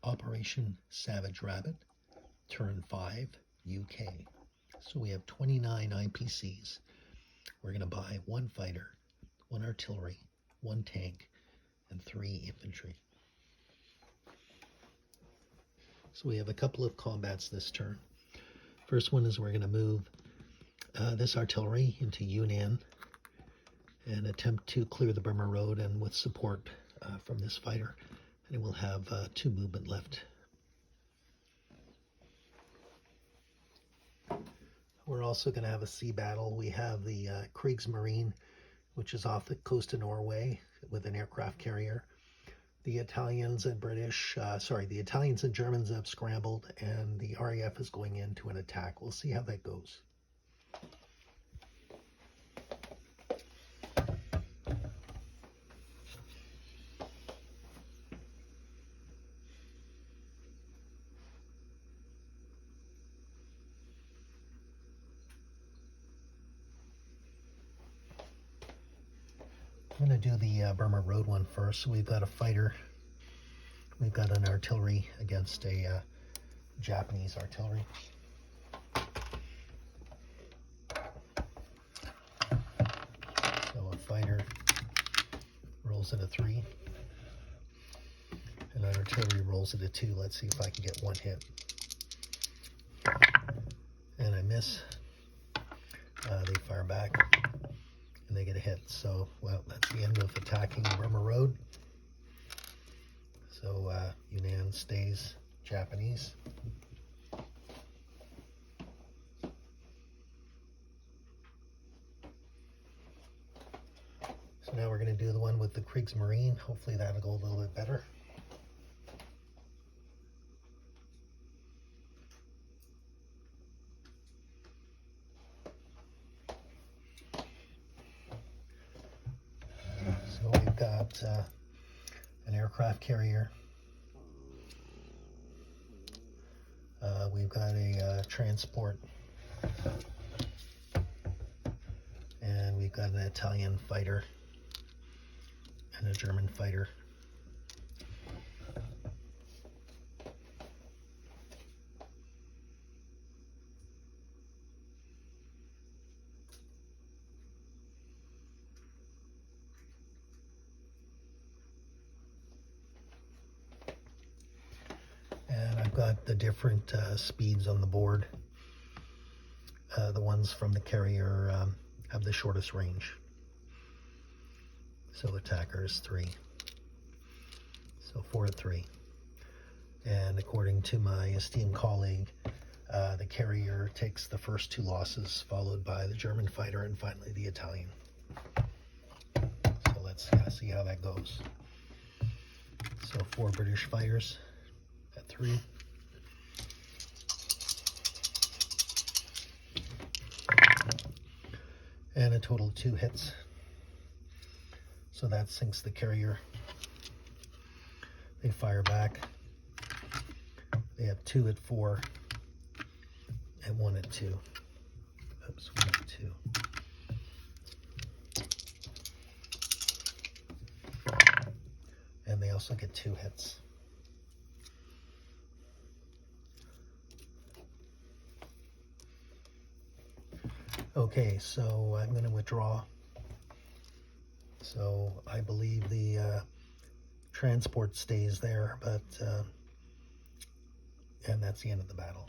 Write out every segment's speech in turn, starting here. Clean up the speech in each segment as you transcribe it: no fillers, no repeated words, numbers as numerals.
Operation Savage Rabbit, Turn 5, UK. So we have 29 IPCs. We're going to buy 1 fighter, 1 artillery, 1 tank, and 3 infantry. So we have a couple of combats this turn. First one is we're going to move this artillery into Yunnan and attempt to clear the Burma Road, and with support from this fighter. And we'll have 2 movement left. We're also going to have a sea battle. We have the Kriegsmarine, which is off the coast of Norway with an aircraft carrier. The Italians and the Italians and Germans have scrambled, and the RAF is going into an attack. We'll see how that goes. I'm going to do the Burma Road one first. So we've got a fighter. We've got an artillery against a Japanese artillery. So a fighter rolls at a 3. And an artillery rolls at a 2. Let's see if I can get 1 hit. And I miss. They fire back. And they get a hit. So, well, that's the end of attacking Burma Road. So, Yunnan stays Japanese. So now we're going to do the one with the Kriegsmarine. Hopefully that'll go a little bit better. So we've got an aircraft carrier. We've got a transport. And we've got an Italian fighter and a German fighter. And I've got the different speeds on the board. The ones from the carrier have the shortest range. So attacker is 3. So 4 at 3. And according to my esteemed colleague, the carrier takes the first 2 losses, followed by the German fighter, and finally the Italian. So let's see how that goes. So 4 British fighters at 3. And a total of 2 hits. So that sinks the carrier. They fire back. They have 2 at 4 and 1 at 2. Oops, 1 at 2. And they also get 2 hits. Okay, so I'm going to withdraw. So I believe the transport stays there, but and that's the end of the battle.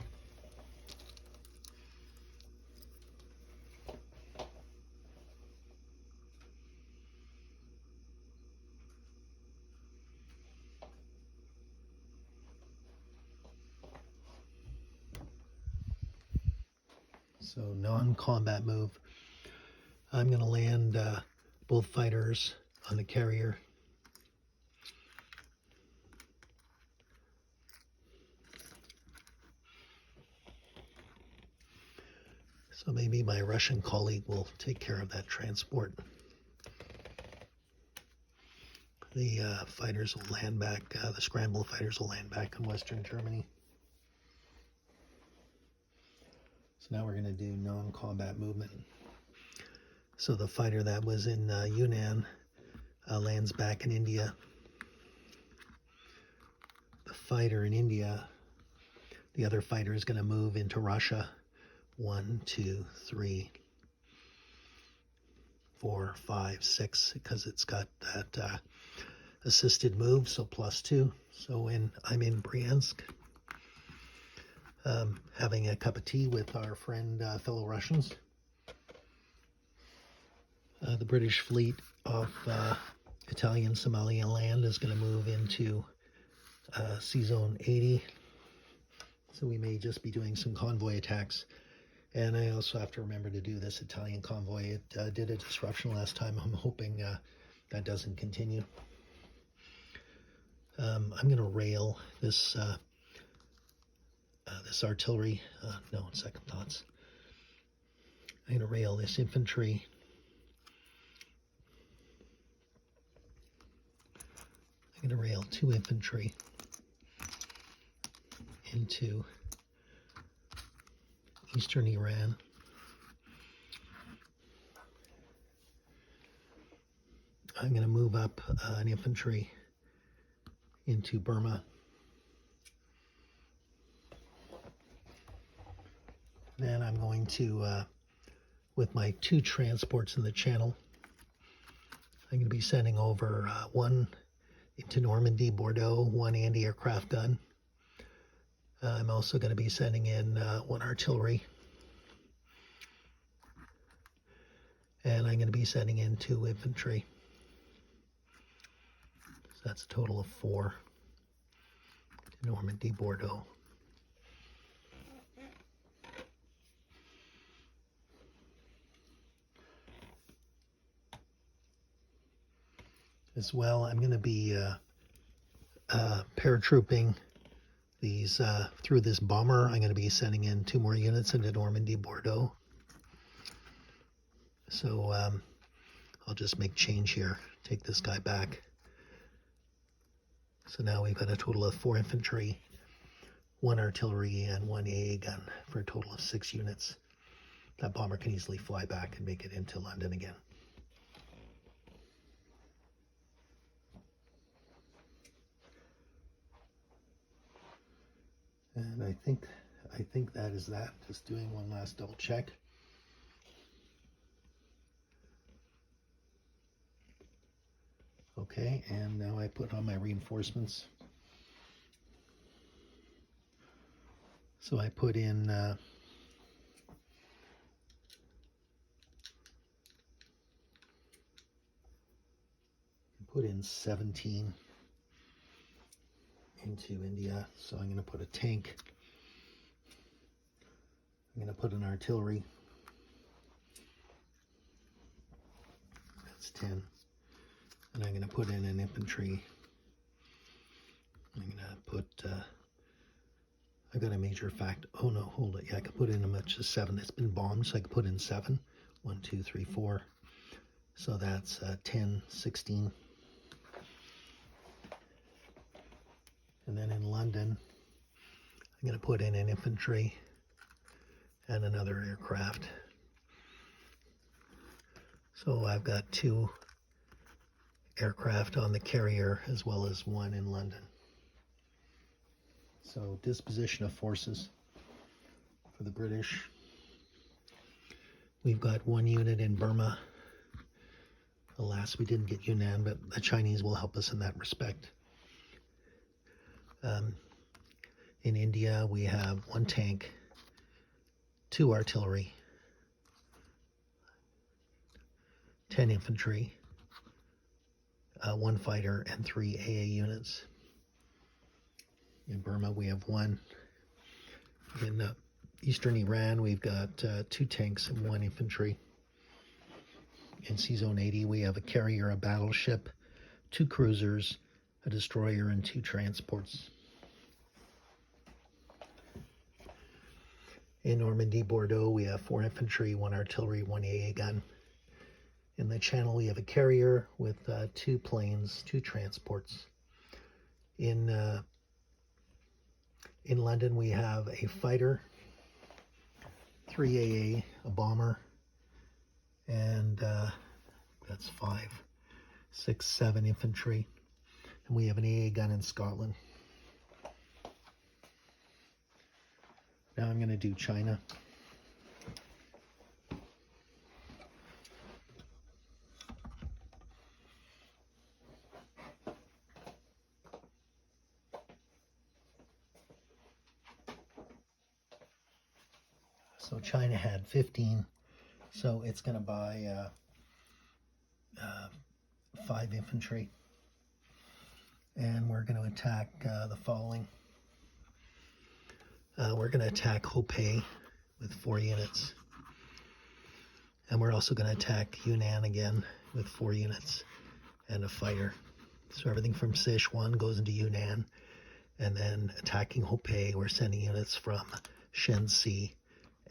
So non-combat move. I'm going to land both fighters on the carrier. So maybe my Russian colleague will take care of that transport. The fighters will land back, the scramble fighters will land back in Western Germany. So now we're going to do non-combat movement. So the fighter that was in Yunnan lands back in India. The fighter in India. The other fighter is going to move into Russia. 1, 2, 3, 4, 5, 6, because it's got that assisted move, so +2. So I'm in Bryansk, having a cup of tea with our fellow Russians. The British fleet off Italian Somalian land is going to move into C-Zone 80. So we may just be doing some convoy attacks. And I also have to remember to do this Italian convoy. It did a disruption last time. I'm hoping that doesn't continue. I'm going to rail this this artillery. No, second thoughts. I'm going to rail this infantry. I'm going to rail 2 infantry into eastern Iran. I'm going to move up an infantry into Burma. Then I'm going to, with my 2 transports in the channel, I'm going to be sending over 1 into Normandy, Bordeaux, 1 anti-aircraft gun. I'm also going to be sending in 1 artillery. And I'm going to be sending in 2 infantry. So that's a total of 4 to Normandy, Bordeaux. As well, I'm going to be paratrooping these through this bomber. I'm going to be sending in 2 more units into Normandy, Bordeaux. So I'll just make change here, take this guy back. So now we've got a total of 4 infantry, 1 artillery, and 1 AA gun for a total of 6 units. That bomber can easily fly back and make it into London again. And I think that is that. Just doing one last double check. Okay, and now I put on my reinforcements. So I put in put in 17 into India. So I'm going to put a tank. I'm going to put an artillery. That's 10. And I'm going to put in an infantry. I'm going to put, I got a major fact. Oh no, hold it. Yeah, I could put in as much as 7. It's been bombed, so I could put in 7. 1, 2, 3, 4. So that's 10, 16. And then in London, I'm going to put in an infantry and another aircraft. So I've got 2 aircraft on the carrier as well as 1 in London. So disposition of forces for the British. We've got 1 unit in Burma. Alas, we didn't get Yunnan, but the Chinese will help us in that respect. In India, we have 1 tank, 2 artillery, 10 infantry, 1 fighter, and 3 AA units. In Burma, we have 1. In eastern Iran, we've got 2 tanks and 1 infantry. In C-Zone 80, we have a carrier, a battleship, 2 cruisers, a destroyer, and 2 transports. In Normandy, Bordeaux, we have 4 infantry, 1 artillery, 1 AA gun. In the Channel, we have a carrier with 2 planes, 2 transports. In London, we have a fighter, 3 AA, a bomber, and that's 5, 6, 7 infantry. And we have an AA gun in Scotland. Now I'm going to do China. So China had 15, so it's going to buy 5 infantry. And we're going to attack the following. We're going to attack Hopei with 4 units. And we're also going to attack Yunnan again with 4 units and a fighter. So everything from Sichuan goes into Yunnan. And then attacking Hopei, we're sending units from Shenxi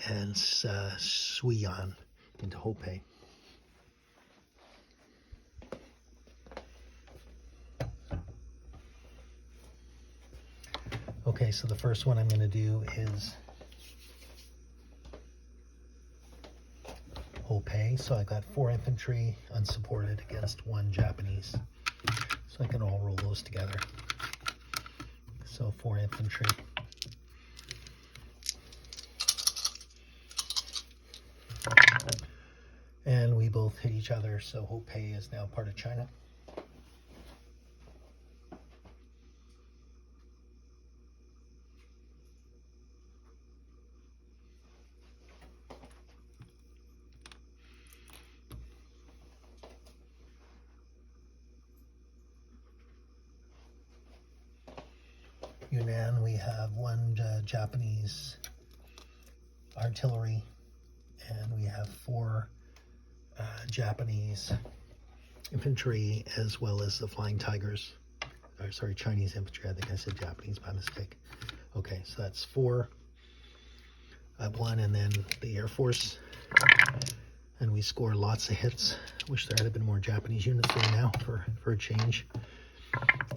and Suiyuan into Hopei. Okay, so the first one I'm going to do is Hopei. So I got 4 infantry unsupported against 1 Japanese. So I can all roll those together. So 4 infantry. And we both hit each other, so Hopei is now part of China. Yunnan, we have 1 Japanese artillery, and we have 4 Japanese infantry, as well as the Flying Tigers. Or, sorry, Chinese infantry. I think I said Japanese by mistake. Okay, so that's 4 at 1, and then the Air Force. And we score lots of hits. Wish there had been more Japanese units there now for a change.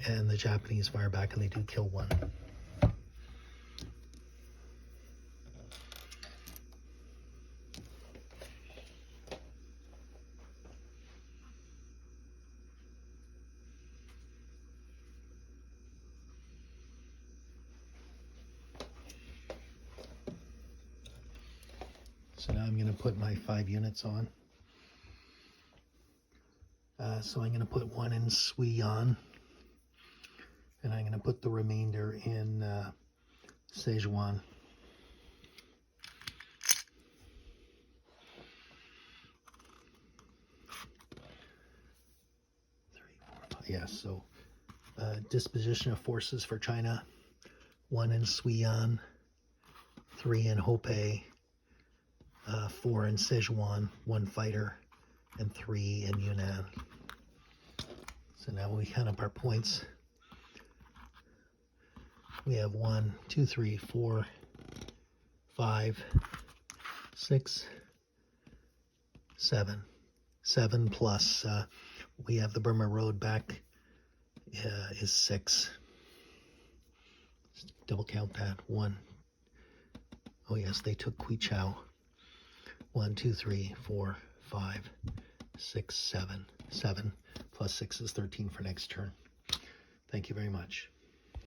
And the Japanese fire back, and they do kill 1. So now I'm going to put my 5 units on. So I'm going to put 1 in Suiyuan, and I'm going to put the remainder in Sichuan. 3, 4, 5. Yeah, so disposition of forces for China: 1 in Suiyuan, 3 in Hopei, 4 in Sichuan, 1 fighter, and 3 in Yunnan. So now we count up our points. We have 1, 2, 3, 4, 5, 6, 7. 7 plus we have the Burma Road back is 6. Let's double count that. 1. Oh yes, they took Quichao. 1, 2, 3, 4, 5, 6, 7. 7 plus 6 is 13 for next turn. Thank you very much.